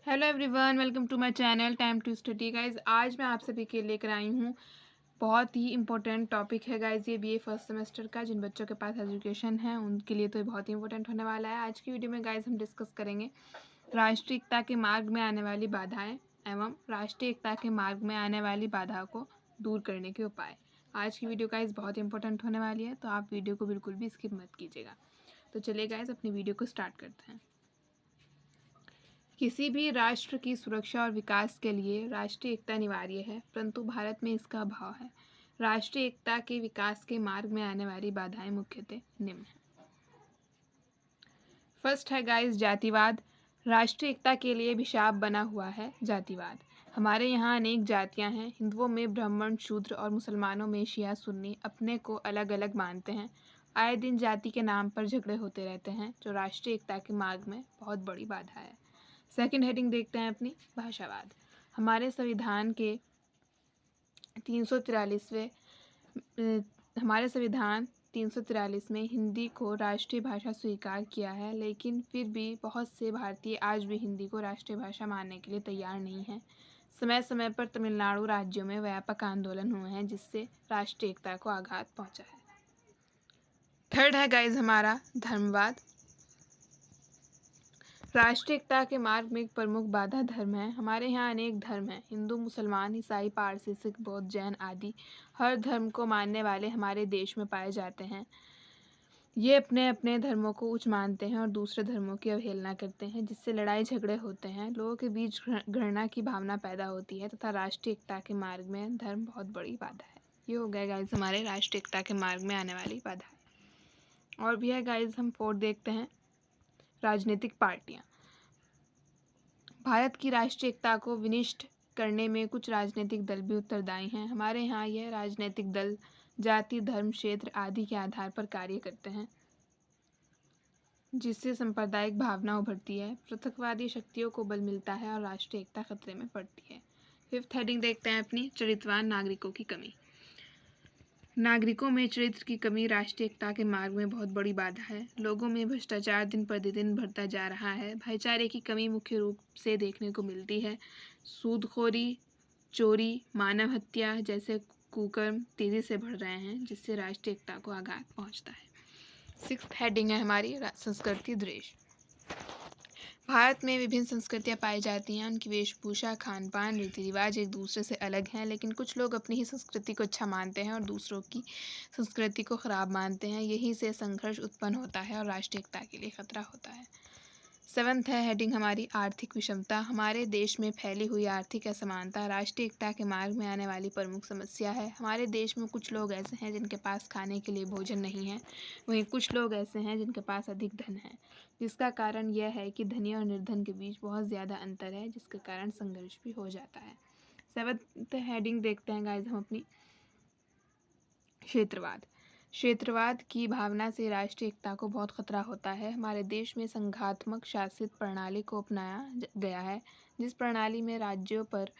Hello everyone, welcome to my channel time to study guys. आज मैं आप सभी के लेकर आई हूँ बहुत ही इंपॉर्टेंट टॉपिक है गाइज। ये बीए फर्स्ट सेमेस्टर का जिन बच्चों के पास एजुकेशन है उनके लिए तो ये बहुत ही इंपॉर्टेंट होने वाला है। आज की वीडियो में गाइज हम डिस्कस करेंगे राष्ट्रीय एकता के मार्ग में आने वाली बाधाएं एवं राष्ट्रीय एकता के मार्ग में आने वाली बाधा को दूर करने के उपाय। आज की वीडियो गाइज बहुत इंपॉर्टेंट होने वाली है, तो आप वीडियो को बिल्कुल भी स्किप मत कीजिएगा। तो चलिए गाइज अपनी वीडियो को स्टार्ट करते हैं। किसी भी राष्ट्र की सुरक्षा और विकास के लिए राष्ट्रीय एकता अनिवार्य है, परंतु भारत में इसका अभाव है। राष्ट्रीय एकता के विकास के मार्ग में आने वाली बाधाएं मुख्यतः निम्न हैं। फर्स्ट है गाइस जातिवाद। राष्ट्रीय एकता के लिए अभिशाप बना हुआ है जातिवाद। हमारे यहाँ अनेक जातियाँ हैं। हिंदुओं में ब्राह्मण, शूद्र और मुसलमानों में शिया सुन्नी अपने को अलग अलग मानते हैं। आए दिन जाति के नाम पर झगड़े होते रहते हैं, जो राष्ट्रीय एकता के मार्ग में बहुत बड़ी बाधा है। सेकंड हेडिंग देखते हैं अपनी भाषावाद। हमारे संविधान के 343वें हमारे संविधान 343 में हिंदी को राष्ट्रीय भाषा स्वीकार किया है, लेकिन फिर भी बहुत से भारतीय आज भी हिंदी को राष्ट्रीय भाषा मानने के लिए तैयार नहीं हैं। समय समय पर तमिलनाडु राज्यों में व्यापक आंदोलन हुए हैं, जिससे राष्ट्रीय एकता को आघात पहुंचा है। थर्ड है गाइज हमारा धर्मवाद। राष्ट्रीय एकता के मार्ग में एक प्रमुख बाधा धर्म है। हमारे यहाँ अनेक धर्म हैं। हिंदू, मुसलमान, ईसाई, पारसी, सिख, बौद्ध, जैन आदि हर धर्म को मानने वाले हमारे देश में पाए जाते हैं। ये अपने अपने धर्मों को उच्च मानते हैं और दूसरे धर्मों की अवहेलना करते हैं, जिससे लड़ाई झगड़े होते हैं। लोगों के बीच घृणा की भावना पैदा होती है तथा राष्ट्रीय एकता के मार्ग में धर्म बहुत बड़ी बाधा है। ये हो गया गाइज हमारे राष्ट्रीय एकता के मार्ग में आने वाली बाधा है। और भी है गाइज, हम फोर्थ देखते हैं राजनीतिक पार्टियाँ। भारत की राष्ट्रीय एकता को विनिष्ट करने में कुछ राजनीतिक दल भी उत्तरदायी हैं। हमारे यहाँ यह राजनीतिक दल जाति, धर्म, क्षेत्र आदि के आधार पर कार्य करते हैं, जिससे सांप्रदायिक भावना उभरती है, पृथकवादी शक्तियों को बल मिलता है और राष्ट्रीय एकता खतरे में पड़ती है। फिफ्थ हेडिंग देखते हैं अपनी चरित्रवान नागरिकों की कमी। नागरिकों में चरित्र की कमी राष्ट्रीय एकता के मार्ग में बहुत बड़ी बाधा है। लोगों में भ्रष्टाचार दिन प्रतिदिन बढ़ता जा रहा है। भाईचारे की कमी मुख्य रूप से देखने को मिलती है। सूदखोरी, चोरी, मानव हत्या जैसे कुकर्म तेजी से बढ़ रहे हैं, जिससे राष्ट्रीय एकता को आघात पहुंचता है। सिक्स्थ हेडिंग है हमारी संस्कृति द्वेष। भारत में विभिन्न संस्कृतियाँ पाई जाती हैं। उनकी वेशभूषा, खान पान, रीति रिवाज एक दूसरे से अलग हैं, लेकिन कुछ लोग अपनी ही संस्कृति को अच्छा मानते हैं और दूसरों की संस्कृति को खराब मानते हैं। यहीं से संघर्ष उत्पन्न होता है और राष्ट्रीय एकता के लिए खतरा होता है। सेवंथ है हेडिंग हमारी आर्थिक विषमता। हमारे देश में फैली हुई आर्थिक असमानता राष्ट्रीय एकता के मार्ग में आने वाली प्रमुख समस्या है। हमारे देश में कुछ लोग ऐसे हैं जिनके पास खाने के लिए भोजन नहीं है, वहीं कुछ लोग ऐसे हैं जिनके पास अधिक धन है, जिसका कारण यह है कि धनी और निर्धन के बीच बहुत ज़्यादा अंतर है, जिसके कारण संघर्ष भी हो जाता है। सेवंथ हेडिंग देखते हैं गाइज हम अपनी क्षेत्रवाद। क्षेत्रवाद की भावना से राष्ट्रीय एकता को बहुत खतरा होता है। हमारे देश में संघात्मक शासित प्रणाली को अपनाया गया है, जिस प्रणाली में राज्यों पर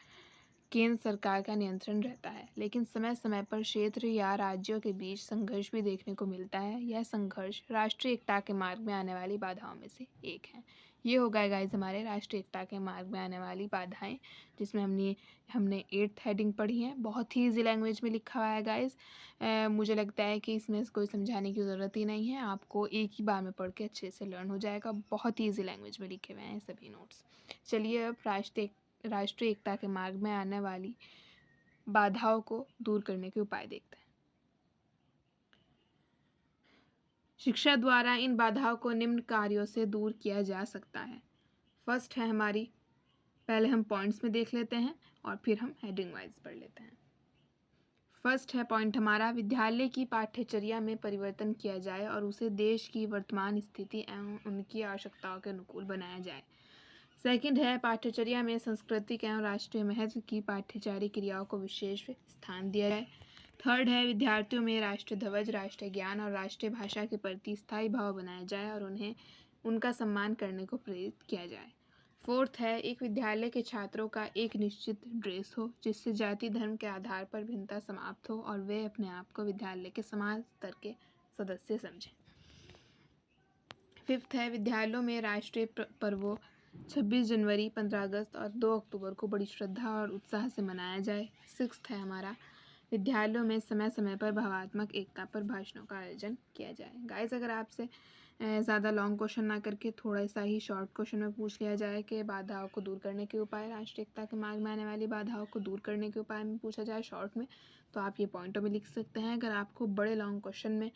केंद्र सरकार का नियंत्रण रहता है, लेकिन समय समय पर क्षेत्र या राज्यों के बीच संघर्ष भी देखने को मिलता है। यह संघर्ष राष्ट्रीय एकता के मार्ग में आने वाली बाधाओं में से एक है। ये हो गए गाइज हमारे राष्ट्रीय एकता के मार्ग में आने वाली बाधाएं, जिसमें हमने 8th हेडिंग पढ़ी है। बहुत ही ईजी लैंग्वेज में लिखा हुआ है गाइज। मुझे लगता है कि इसमें कोई समझाने की ज़रूरत ही नहीं है, आपको एक ही बार में पढ़ के अच्छे से लर्न हो जाएगा। बहुत ही ईजी लैंग्वेज में लिखे हुए हैं सभी नोट्स। चलिए अब राष्ट्रीय एकता के मार्ग में आने वाली बाधाओं को दूर करने के उपाय देखते हैं। शिक्षा द्वारा इन बाधाओं को निम्न कार्यों से दूर किया जा सकता है। फर्स्ट है हमारी, पहले हम पॉइंट्स में देख लेते हैं और फिर हम हेडिंग वाइज पढ़ लेते हैं। फर्स्ट है पॉइंट हमारा, विद्यालय की पाठ्यचर्या में परिवर्तन किया जाए और उसे देश की वर्तमान स्थिति एवं उनकी आवश्यकताओं के अनुकूल बनाया जाए। सेकंड है पाठ्यचर्या में सांस्कृतिक एवं राष्ट्रीय महत्व की पाठ्यचारी क्रियाओं को विशेष स्थान दिया जाए। थर्ड है विद्यार्थियों में राष्ट्रीय ध्वज, राष्ट्रीय ज्ञान और राष्ट्रीय भाषा के प्रति स्थायी भाव बनाया जाए और उन्हें उनका सम्मान करने को प्रेरित किया जाए। फोर्थ है एक विद्यालय के छात्रों का एक निश्चित ड्रेस हो, जिससे जाति धर्म के आधार पर भिन्नता समाप्त हो और वे अपने आप को विद्यालय के समान स्तर के सदस्य समझें। फिफ्थ है विद्यालयों में राष्ट्रीय पर्वों 26 जनवरी, 15 अगस्त और 2 अक्टूबर को बड़ी श्रद्धा और उत्साह से मनाया जाए। 6th है हमारा, विद्यालयों में समय समय पर भावात्मक एकता पर भाषणों का आयोजन किया जाए। गाइस, अगर आपसे ज़्यादा लॉन्ग क्वेश्चन ना करके थोड़ा सा ही शॉर्ट क्वेश्चन में पूछ लिया जाए कि बाधाओं को दूर करने के उपाय, राष्ट्रीय एकता के मार्ग में आने वाली बाधाओं को दूर करने के उपाय में पूछा जाए शॉर्ट में, तो आप ये पॉइंटों में लिख सकते हैं। अगर आपको बड़े लॉन्ग क्वेश्चन में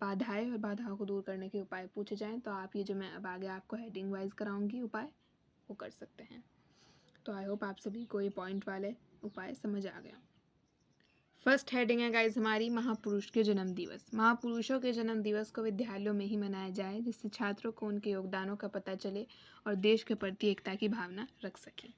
बाधाएं और बाधाओं को दूर करने के उपाय पूछे जाएं, तो आप ये जो मैं अब आगे आपको हेडिंग वाइज कराऊंगी उपाय, वो कर सकते हैं। तो आई होप आप सभी को ये पॉइंट वाले उपाय समझ आ गया। फर्स्ट हेडिंग है गाइज हमारी, महापुरुष के जन्म दिवस। महापुरुषों के जन्म दिवस को विद्यालयों में ही मनाया जाए, जिससे छात्रों को उनके योगदानों का पता चले और देश के प्रति एकता की भावना रख सकें।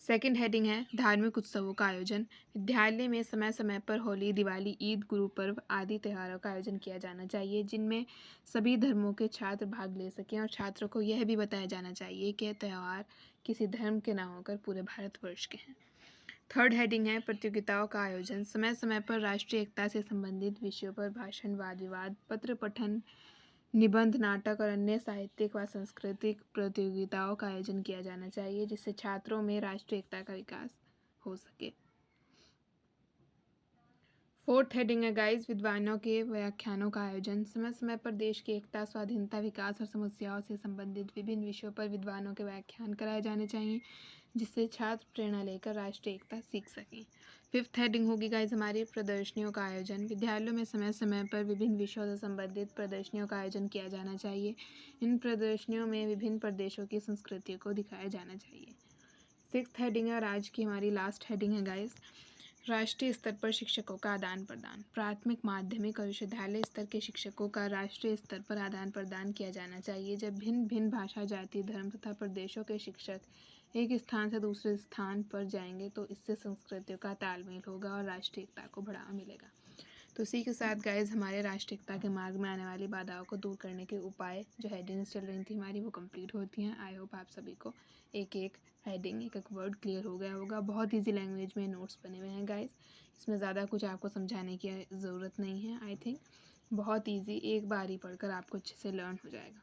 सेकंड हेडिंग है, धार्मिक उत्सवों का आयोजन। विद्यालय में समय समय पर होली, दिवाली, ईद, गुरु पर्व आदि त्योहारों का आयोजन किया जाना चाहिए, जिनमें सभी धर्मों के छात्र भाग ले सकें और छात्रों को यह भी बताया जाना चाहिए कि त्यौहार किसी धर्म के न होकर पूरे भारतवर्ष के हैं। थर्ड हेडिंग है, प्रतियोगिताओं का आयोजन। समय समय पर राष्ट्रीय एकता से संबंधित विषयों पर भाषण, वाद विवाद, पत्र पठन, निबंध, नाटक और अन्य साहित्यिक व सांस्कृतिक प्रतियोगिताओं का आयोजन किया जाना चाहिए, जिससे छात्रों में राष्ट्रीय एकता का विकास हो सके। फोर्थ हेडिंग है गाइस, विद्वानों के व्याख्यानों का आयोजन। समय समय पर देश की एकता, स्वाधीनता, विकास और समस्याओं से संबंधित विभिन्न विषयों पर विद्वानों के व्याख्यान कराए जाने चाहिए, जिससे छात्र प्रेरणा लेकर राष्ट्रीय एकता सीख सकें। फिफ्थ हेडिंग होगी गाइज हमारी, प्रदर्शनियों का आयोजन। विद्यालयों में समय समय पर विभिन्न विषयों से संबंधित प्रदर्शनियों का आयोजन किया जाना चाहिए। इन प्रदर्शनियों में विभिन्न प्रदेशों की संस्कृतियों को दिखाया जाना चाहिए। सिक्स्थ हेडिंग है और आज की हमारी लास्ट हेडिंग है गाइज, राष्ट्रीय स्तर पर शिक्षकों का आदान प्रदान। प्राथमिक, माध्यमिक और विश्वविद्यालय स्तर के शिक्षकों का राष्ट्रीय स्तर पर आदान प्रदान किया जाना चाहिए। जब भिन्न भिन्न भाषा, जाति, धर्म तथा प्रदेशों के शिक्षक एक स्थान से दूसरे स्थान पर जाएंगे, तो इससे संस्कृतियों का तालमेल होगा और राष्ट्रीय एकता को बढ़ावा मिलेगा। तो इसी के साथ गाइज हमारे राष्ट्रीय एकता के मार्ग में आने वाली बाधाओं को दूर करने के उपाय जो हेडिंग्स चल रही थी हमारी, वो कंप्लीट होती हैं। आई होप आप सभी को एक एक हेडिंग, एक एक वर्ड क्लियर हो गया होगा। बहुत ईजी लैंग्वेज में नोट्स बने हुए हैं गाइज, इसमें ज़्यादा कुछ आपको समझाने की ज़रूरत नहीं है। आई थिंक बहुत ईजी, एक बार ही पढ़कर आपको अच्छे से लर्न हो जाएगा।